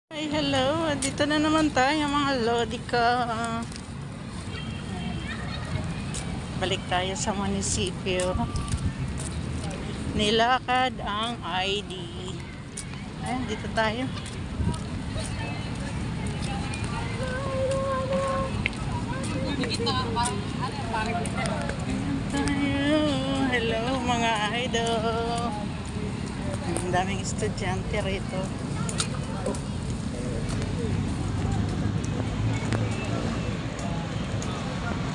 Ay, hello. Dito na naman tayo mga Lodika. Balik tayo sa munisipyo. Nilakad ang ID. Ayan, dito tayo. Hello mga idol. Ang daming estudyante rito.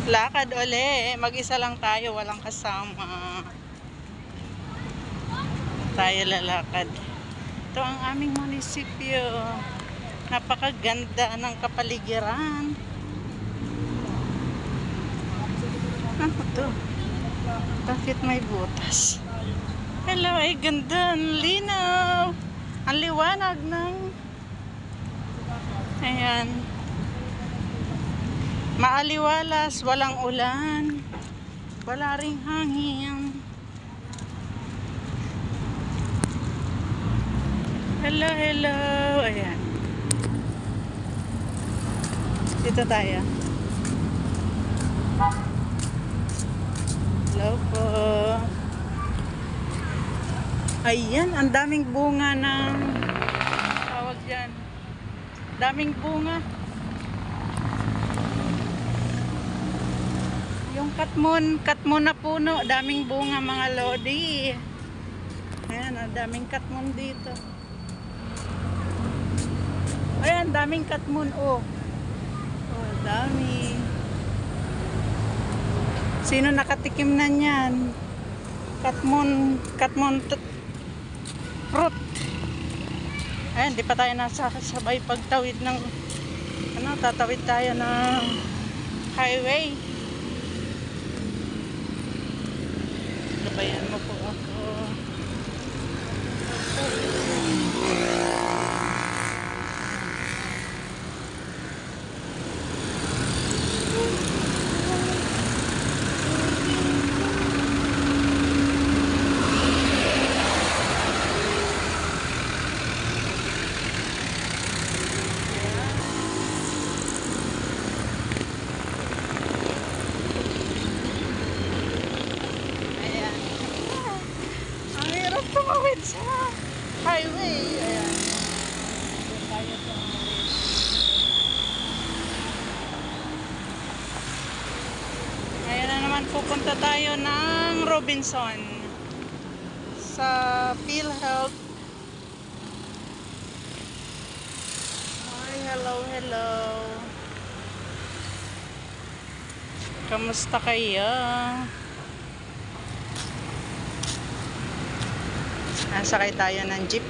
Lakad uli. Mag-isa lang tayo. Walang kasama. Tayo lalakad. Ito ang aming munisipyo. Napakaganda ng kapaligiran. Ano to? Bakit may butas? Hello, ay ganda. Ang linaw. Ang liwanag ng... Ayan. Maaliwalas, walang ulan, wala ring hangin. Hello, hello. Ayan. Dito tayo. Hello po. Ayan, ang daming bunga ng tawag dyan. Daming bunga. Yung katmon na puno, daming bunga mga lodi. Ayan, daming katmon dito. Ayan, daming katmon oh. Oh, dami. Sino nakatikim na niyan? Katmon fruit. Ayan, di pa tayo nasa sabay pagtawid ng tatawid tayo ng highway. Bayan mo po ako. Tumawid sa highway. Ayan. Tayo tumawid. Ayan na naman, pupunta tayo ng Robinson sa PhilHealth. Ay, hello, hello. Kamusta kayo? Sakay tayo ng jeep.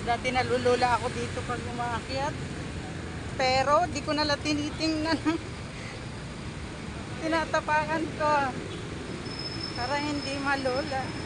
Dati nalulula ako dito pag umaakyat, pero di ko nala tinitingnan. Tinatapakan ko para hindi malula.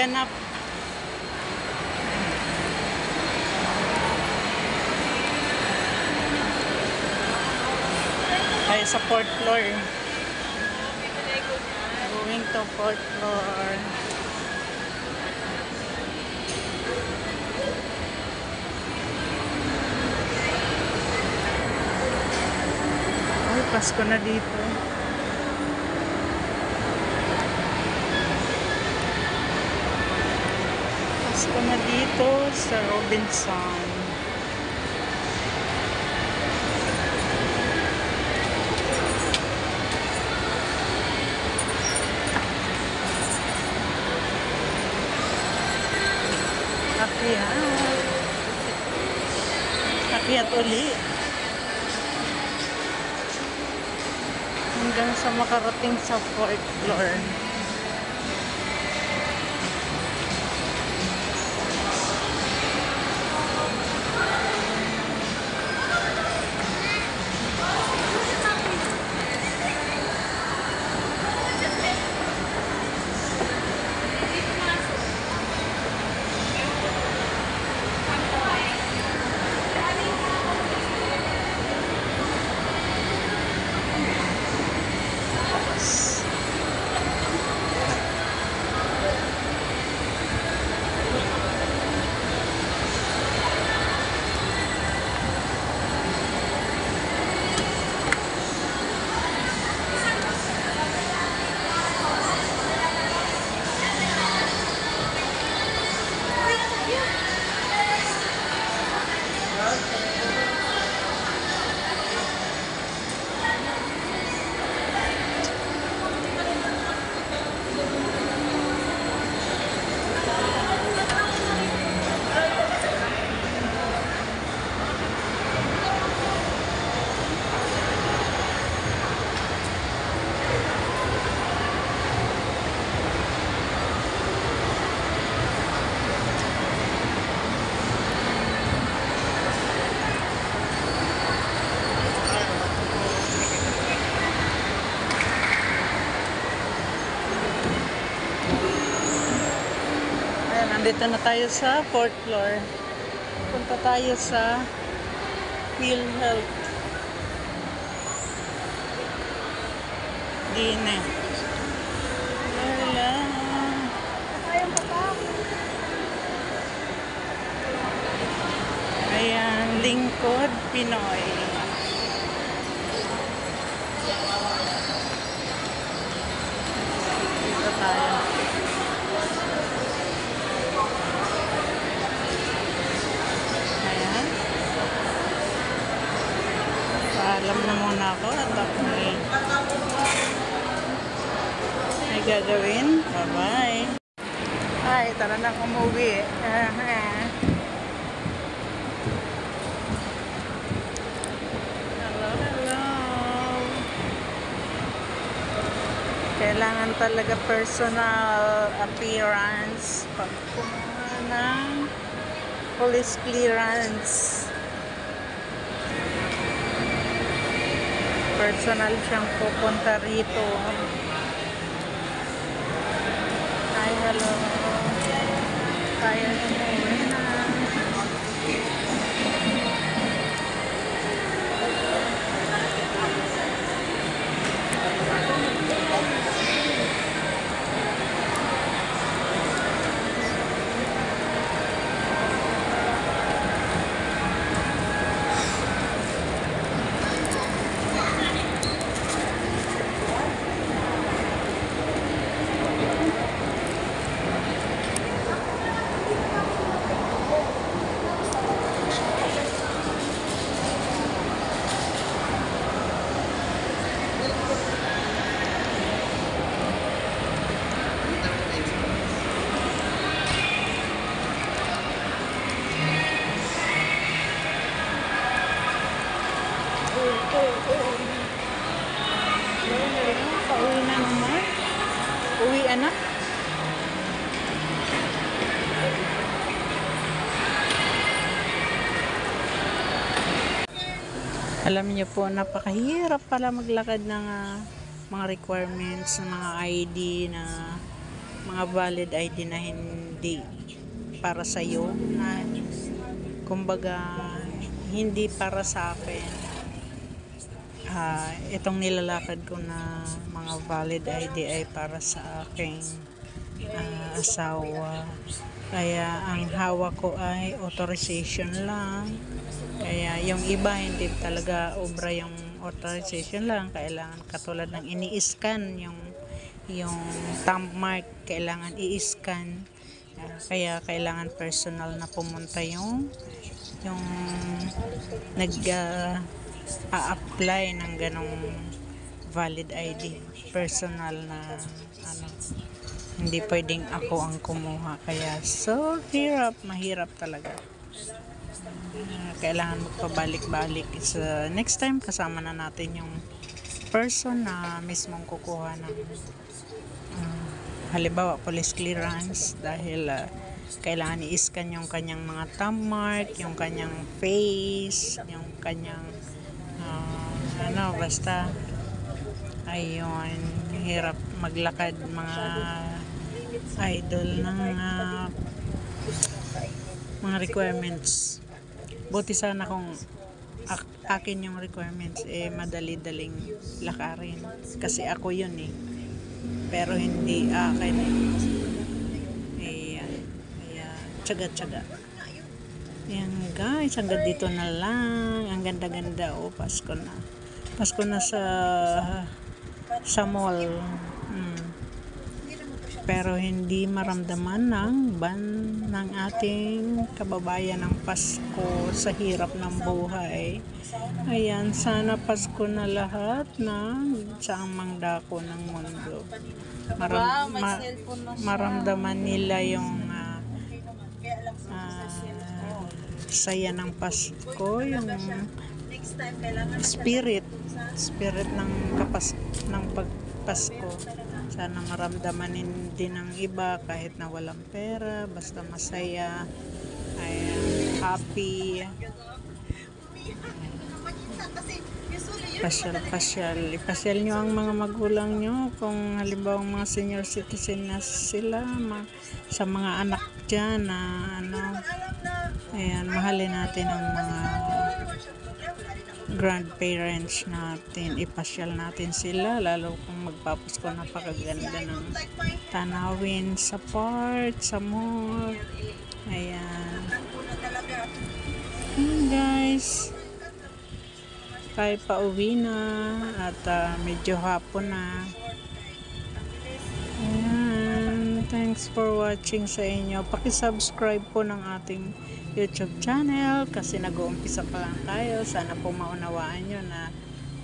ganap. Tayo sa 4th floor. Going to 4th floor. Ay, Pasko na dito. Pasko na dito sa Robinson. Akyat. Akyat uli. Hanggang sa makarating sa 4th floor. Nandito na tayo sa 4th floor. Punta tayo sa PhilHealth. Dine. Wala. Ayan, Lingkod, Pinoy. Dito tayo. Paalam na muna ako at ako may gagawin. Bye-bye. Ay, tara na umuwi. Hello, hello. Kailangan talaga personal appearance pag kumuha ng police clearance. Personal siyang pupunta rito. Hi, hello. Tayo umuwi na. Pauwi na naman. Uwi anak. Alam niyo po, napakahirap pala maglakad ng mga requirements ng mga ID na mga valid ID na hindi para sa iyo, na kumbaga hindi para sa akin. Itong nilalakad ko na mga valid ID ay para sa aking asawa. Kaya ang hawak ko ay authorization lang. Kaya yung iba hindi talaga obra yung authorization lang. Kailangan katulad ng ini-scan yung thumb mark, kailangan i-scan. Kaya kailangan personal na pumunta yung a-apply ng ganong valid ID, personal na ano. Hindi pwedeng ako ang kumuha, kaya so mahirap talaga. Kailangan magpabalik-balik. Next time kasama na natin yung person na mismong kukuha ng halimbawa police clearance, dahil kailangan i-scan yung kanyang mga thumb mark, yung kanyang face, yung kanyang basta ayun, hirap maglakad mga idol ng mga requirements. Buti sana kung akin yung requirements, madali-daling lakarin kasi ako yun pero hindi akin ayan, kaya tsaga-tsaga. Ayan guys, hanggang dito na lang. Ang ganda-ganda, Pasko na sa mall. Pero hindi maramdaman ng ban ng ating kababayan ng Pasko sa hirap ng buhay. Ayan, sana Pasko na lahat ng saang mangdako ng mundo. Maramdaman nila yung saya ng Pasko, yung spirit ng pagpasko. Sana maramdaman din ng iba kahit na walang pera, basta masaya, ay happy. Ipasyal nyo ang mga magulang nyo kung halimbawa mga senior citizen na sila, sa mga anak dyan na ayan, mahalin natin ang mga grandparents natin, ipasyal natin sila, lalo kung magpapasko. Napakaganda ng tanawin sa park, sa mall. Ayan guys, tayo pauwi na at medyo hapon na. Ayan, thanks for watching sa inyo. Paki-subscribe po ng ating YouTube channel kasi nag-uumpisa pa lang tayo. Sana po maunawaan nyo na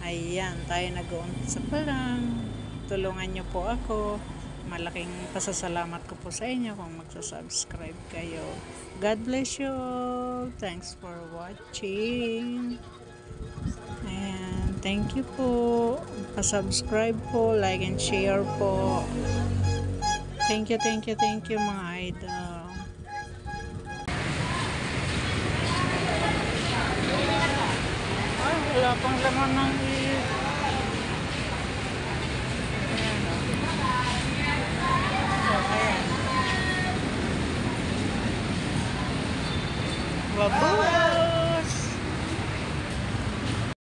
ayan, tayo nag-uumpisa pa lang. Tulungan nyo po ako. Malaking pasasalamat ko po sa inyo kung magsasubscribe kayo. God bless you all. Thanks for watching. Ayan, thank you po. Pa-subscribe po, like and share po. Thank you mga idol. Wala pang laman ng